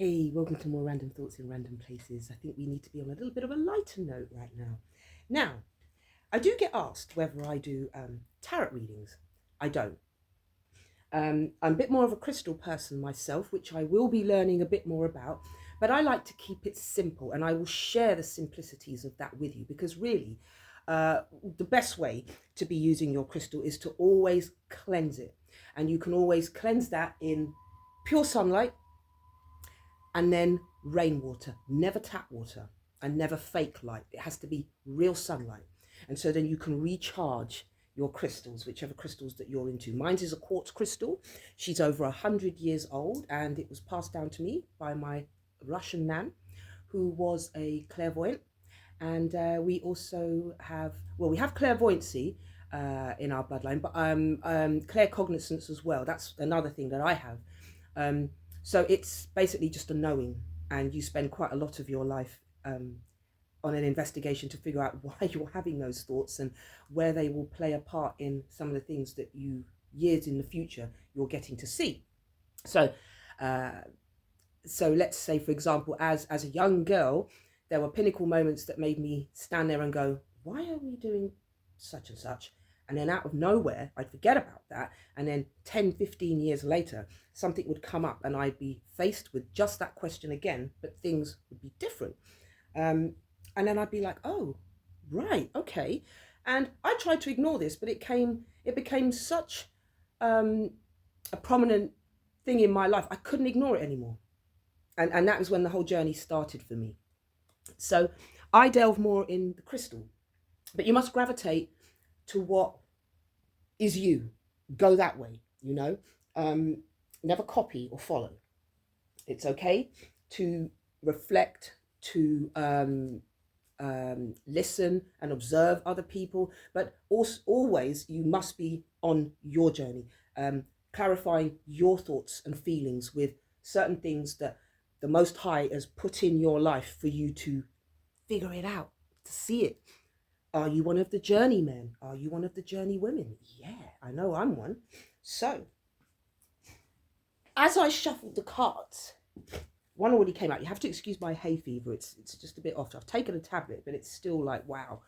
Hey, welcome to more random thoughts in random places. I think we need to be on a little bit of a lighter note right now. Now, I do get asked whether I do tarot readings. I don't. I'm a bit more of a crystal person myself, which I will be learning a bit more about, but I like to keep it simple, and I will share the simplicities of that with you because really, the best way to be using your crystal is to always cleanse it. And you can always cleanse that in pure sunlight and then rainwater, never tap water and never fake light. It has to be real sunlight. And so then you can recharge your crystals, whichever crystals that you're into. Mine is a quartz crystal. She's over 100 years old, and it was passed down to me by my Russian nan, who was a clairvoyant. And we also have, we have clairvoyancy in our bloodline, but claircognizance as well. That's another thing that I have. So it's basically just a knowing, and you spend quite a lot of your life on an investigation to figure out why you're having those thoughts and where they will play a part in some of the things that you, years in the future, you're getting to see. So let's say, for example, as a young girl, there were pinnacle moments that made me stand there and go, why are we doing such and such? And then out of nowhere, I'd forget about that. And then 10, 15 years later, something would come up and I'd be faced with just that question again, but things would be different. And then I'd be like, oh, right, okay. And I tried to ignore this, but it became such a prominent thing in my life. I couldn't ignore it anymore. And that was when the whole journey started for me. So I delve more in the crystal, but you must gravitate to what is you. Go that way, you know. Never copy or follow. It's okay to reflect, to listen and observe other people, but also always you must be on your journey, clarifying your thoughts and feelings with certain things that the Most High has put in your life for you to figure it out, to see it. Are you one of the journeymen? Are you one of the journey women? Yeah, I know I'm one. So, as I shuffled the cards, one already came out. You have to excuse my hay fever. It's just a bit off. I've taken a tablet, but it's still like, wow.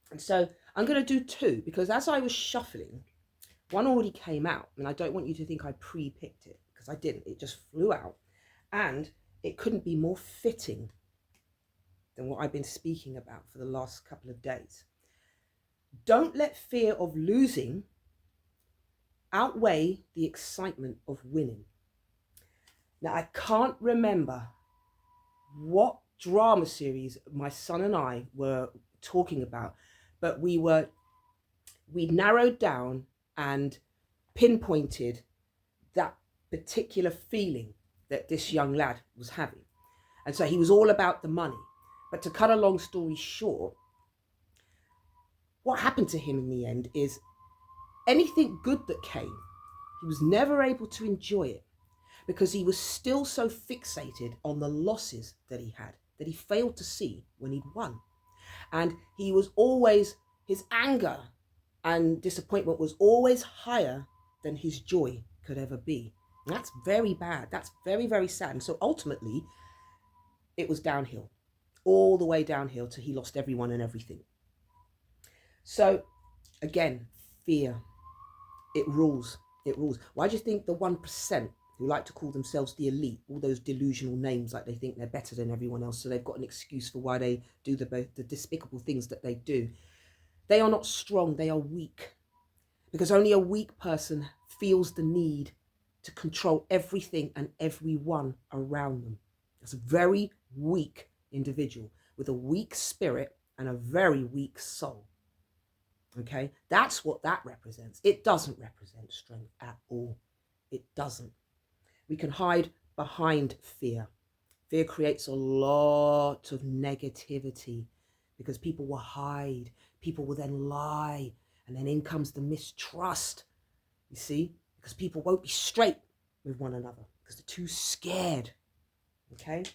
And so I'm going to do two, because as I was shuffling, one already came out. And I don't want you to think I pre-picked it, because I didn't. It just flew out. And it couldn't be more fitting than what I've been speaking about for the last couple of days. Don't let fear of losing outweigh the excitement of winning. Now, I can't remember what drama series my son and I were talking about, but we narrowed down and pinpointed that particular feeling that this young lad was having. And so he was all about the money. But to cut a long story short, what happened to him in the end is anything good that came, he was never able to enjoy it because he was still so fixated on the losses that he had, that he failed to see when he'd won. And he was always, his anger and disappointment was always higher than his joy could ever be. And that's very bad. That's very, very sad. And so ultimately, it was downhill, all the way downhill till he lost everyone and everything. So again, fear, it rules. It rules. Why do you think the 1% who like to call themselves the elite, all those delusional names, like they think they're better than everyone else, so they've got an excuse for why they do the despicable things that they do? They are not strong, they are weak. Because only a weak person feels the need to control everything and everyone around them. It's a very weak individual with a weak spirit and a very weak soul. Okay, that's what that represents. It doesn't represent strength at all. It doesn't. We can hide behind fear. Fear creates a lot of negativity because people will hide. People will then lie. And then in comes the mistrust, you see, because people won't be straight with one another because they're too scared. Okay,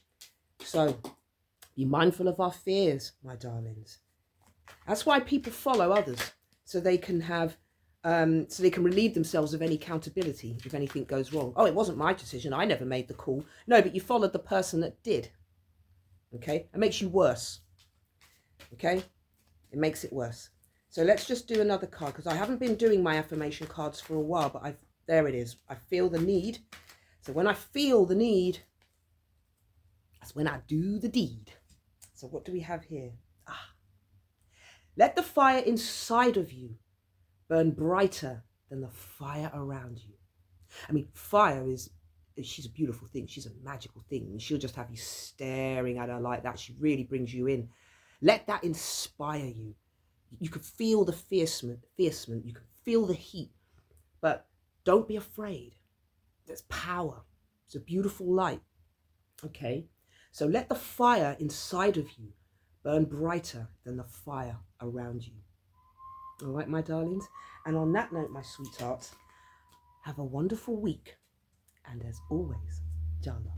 so be mindful of our fears, my darlings. That's why people follow others, so they can have so they can relieve themselves of any accountability if anything goes wrong. Oh, it wasn't my decision. I never made the call. No, but you followed the person that did. Okay? It makes you worse. Okay? It makes it worse. So let's just do another card, because I haven't been doing my affirmation cards for a while, but there it is. I feel the need. So when I feel the need, that's when I do the deed. So what do we have here? Let the fire inside of you burn brighter than the fire around you. I mean, fire she's a beautiful thing. She's a magical thing. And she'll just have you staring at her like that. She really brings you in. Let that inspire you. You can feel the fiercement. You can feel the heat. But don't be afraid. There's power. It's a beautiful light. Okay? So let the fire inside of you burn brighter than the fire around you. All right, my darlings? And on that note, my sweethearts, have a wonderful week. And as always, Jana.